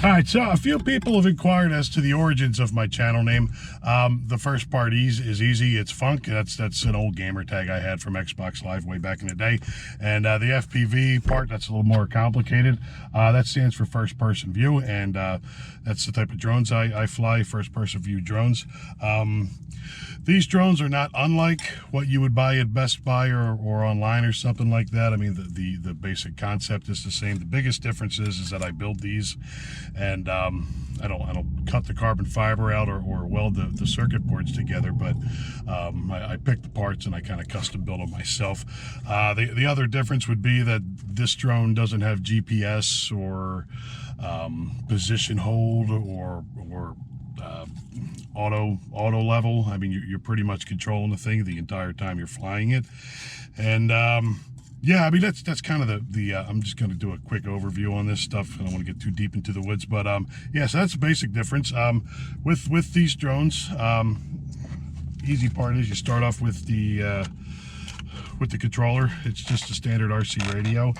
All right, so a few people have inquired as to the origins of my channel name. The first part is easy. It's Funk. That's an old gamer tag I had from Xbox Live way back in the day. And the FPV part, that's a little more complicated. That stands for first person view, and that's the type of drones I fly, first person view drones. These drones are not unlike what you would buy at Best Buy or online or something like that. I mean, the basic concept is the same. The biggest difference is that I build these, and I don't cut the carbon fiber out or weld the circuit boards together, but I pick the parts and I kind of custom build them myself. The other difference would be that this drone doesn't have GPS or position hold or auto level. I mean, you're pretty much controlling the thing the entire time you're flying it. And yeah, I mean, that's kind of the I'm just going to do a quick overview on this stuff. I don't want to get too deep into the woods, but yeah, so that's the basic difference. With these drones, easy part is you start off with the controller. It's just a standard RC radio,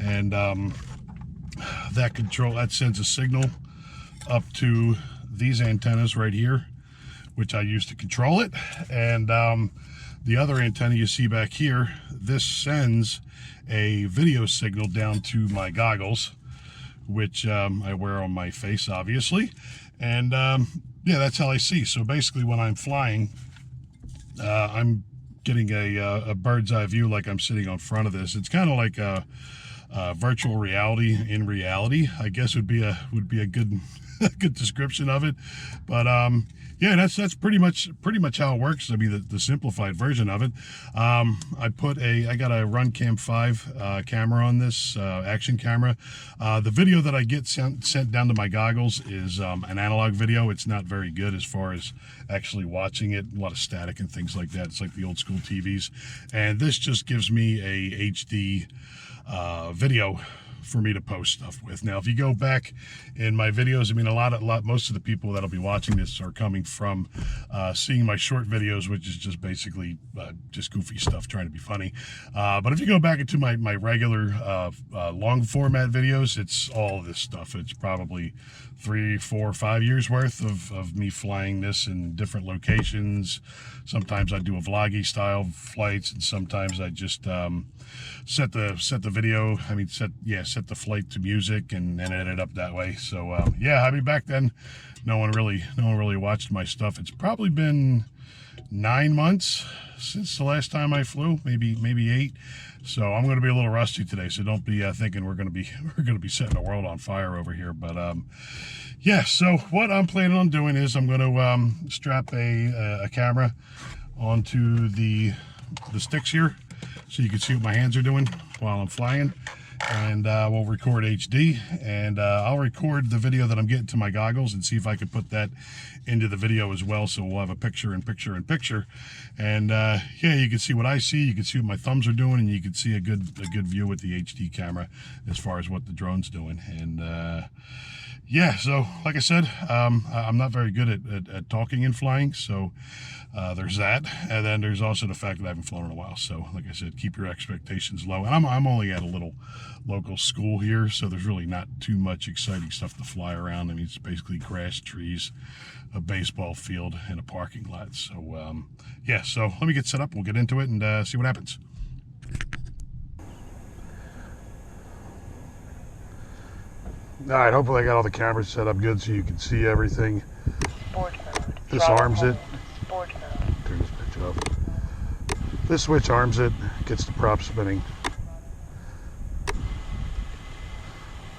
and that sends a signal up to these antennas right here, which I use to control it. And the other antenna you see back here, this sends a video signal down to my goggles, which I wear on my face, obviously. And yeah, that's how I see. So basically when I'm flying, I'm getting a bird's eye view, like I'm sitting on front of this. It's kind of like a virtual reality in reality, I guess would be a good good description of it. But yeah, that's pretty much how it works. I mean, the simplified version of it. I got a Runcam 5 camera on this, action camera. The video that I get sent down to my goggles is an analog video. It's not very good as far as actually watching it. A lot of static and things like that. It's like the old school TVs. And this just gives me a HD video for me to post stuff with. Now, if you go back in my videos, I mean, most of the people that'll be watching this are coming from seeing my short videos, which is just basically just goofy stuff trying to be funny. But if you go back into my regular long format videos, it's all this stuff. It's probably 3, 4, 5 years worth of me flying this in different locations. Sometimes I do a vloggy style flights, and sometimes I just set the video. I mean, set the flight to music and edit it up that way. So yeah, I mean, back then no one really watched my stuff. It's probably been 9 months since the last time I flew, maybe 8. So I'm going to be a little rusty today, so don't be thinking we're going to be setting the world on fire over here. But yeah, so what I'm planning on doing is I'm going to strap a camera onto the sticks here, so you can see what my hands are doing while I'm flying. And we'll record HD, and I'll record the video that I'm getting to my goggles and see if I can put that into the video as well. So we'll have a picture in picture in picture, and yeah, you can see what I see, you can see what my thumbs are doing, and you can see a good view with the HD camera as far as what the drone's doing. And yeah, so like I said, I'm not very good at talking and flying, so there's that. And then there's also the fact that I haven't flown in a while. So like I said, keep your expectations low. And I'm only at a little local school here, so there's really not too much exciting stuff to fly around. I mean, it's basically grass, trees, a baseball field, and a parking lot. So yeah, so let me get set up. We'll get into it and see what happens. All right, hopefully I got all the cameras set up good so you can see everything. This arms it. Turn this picture off. This switch arms it, gets the prop spinning.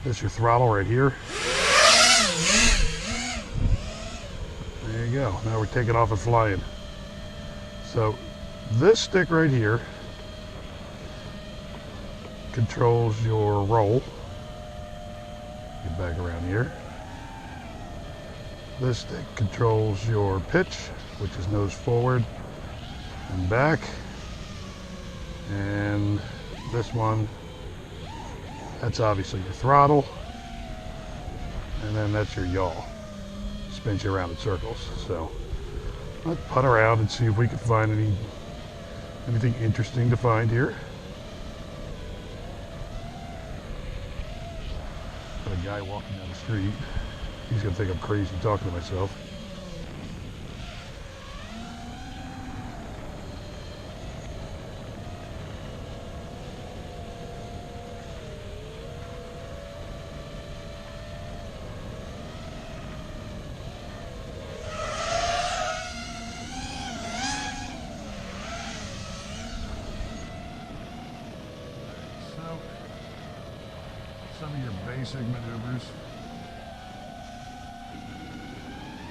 There's your throttle right here. There you go. Now we're taking off and flying. So this stick right here controls your roll. Get back around here. This stick controls your pitch, which is nose forward and back. And this one, that's obviously your throttle. And then that's your yaw. Spins you around in circles. So let's putt around and see if we can find anything interesting to find here. guy walking down the street. He's gonna think I'm crazy talking to myself. Some of your basic maneuvers.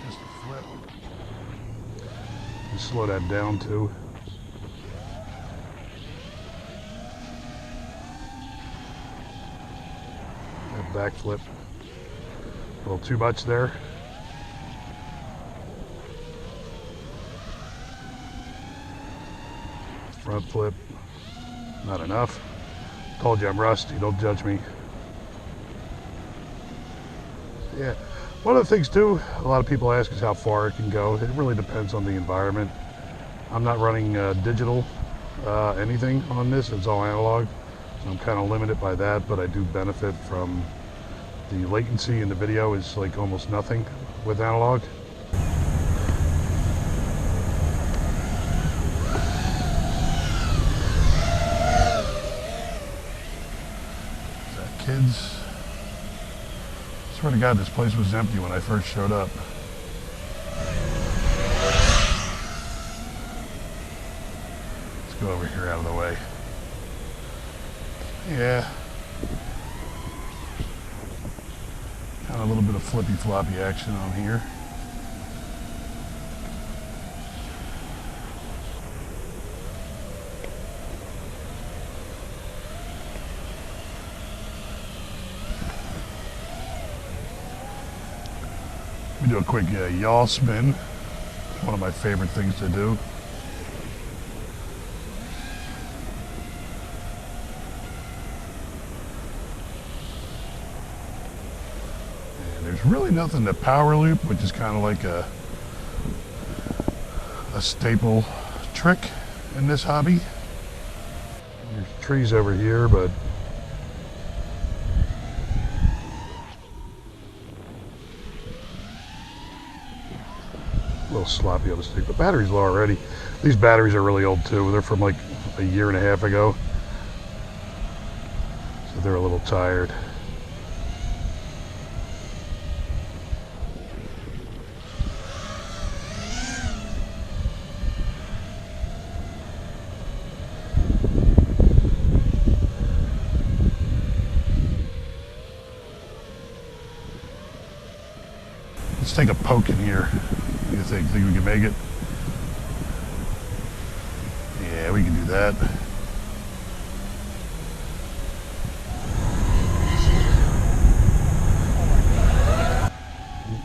Just a flip. You slow that down too. That back flip. A little too much there. Front flip. Not enough. Told you I'm rusty, don't judge me. Yeah, one of the things too, a lot of people ask is how far it can go. It really depends on the environment. I'm not running digital anything on this, it's all analog. So I'm kind of limited by that, but I do benefit from the latency in the video is like almost nothing with analog. Is that kids? I swear to God, this place was empty when I first showed up. Let's go over here out of the way. Yeah. Kind of a little bit of flippy floppy action on here. Let me do a quick yaw spin. One of my favorite things to do. And there's really nothing to power loop, which is kind of like a staple trick in this hobby. There's trees over here, but a little sloppy on the stick. The battery's low already. These batteries are really old too. They're from like a year and a half ago. So they're a little tired. Let's take a poke in here. What do you think? Think we can make it? Yeah, we can do that.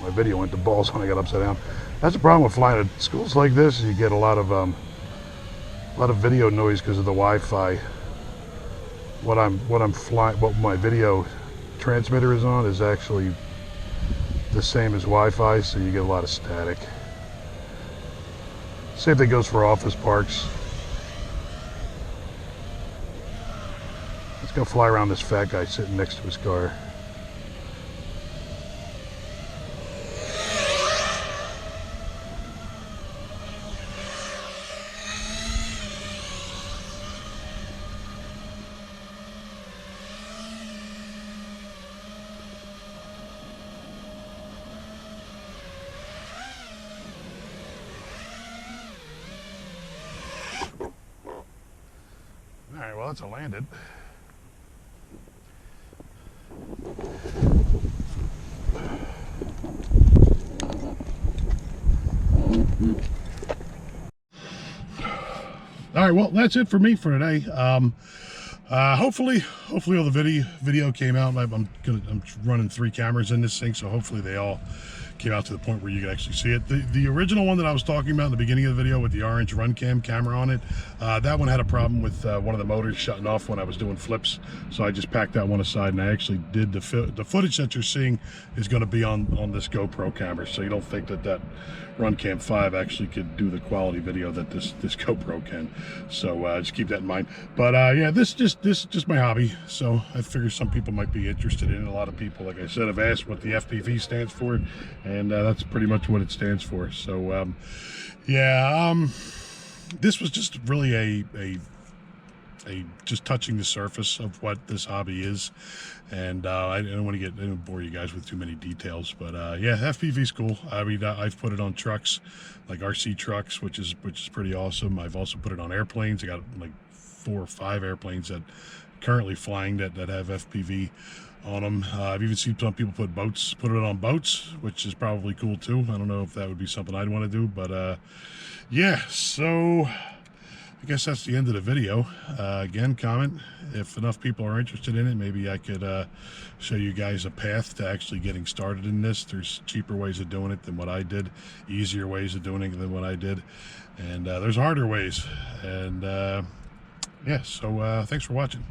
My video went to balls when I got upside down. That's the problem with flying at schools like this. You get a lot of video noise because of the Wi-Fi. What my video transmitter is on is actually the same as Wi-Fi, so you get a lot of static. Same thing goes for office parks. Let's go fly around this fat guy sitting next to his car. All right, well, that's a landed. All right, well, that's it for me for today. Hopefully all the video came out. I'm running 3 cameras in this thing, so hopefully they all came out to the point where you could actually see it. The original one that I was talking about in the beginning of the video with the orange run cam camera on it, that one had a problem with one of the motors shutting off when I was doing flips, so I just packed that one aside, and I actually did the footage that you're seeing is going to be on this GoPro camera, so you don't think that run cam 5 actually could do the quality video that this GoPro can. So just keep that in mind. But yeah, this is just my hobby, so I figure some people might be interested in it. A lot of people, like I said, have asked what the FPV stands for, and that's pretty much what it stands for. So yeah, this was just really a just touching the surface of what this hobby is, and I don't want to bore you guys with too many details, but yeah, FPV's cool. I mean, I've put it on trucks, like RC trucks, which is pretty awesome. I've also put it on airplanes. I got like 4 or 5 airplanes that currently flying that have FPV on them. I've even seen some people put it on boats, which is probably cool too. I don't know if that would be something I'd want to do, but yeah, so I guess that's the end of the video. Again, comment if enough people are interested in it. Maybe I could show you guys a path to actually getting started in this. There's cheaper ways of doing it than what I did, easier ways of doing it than what I did, and there's harder ways. And yeah, so thanks for watching.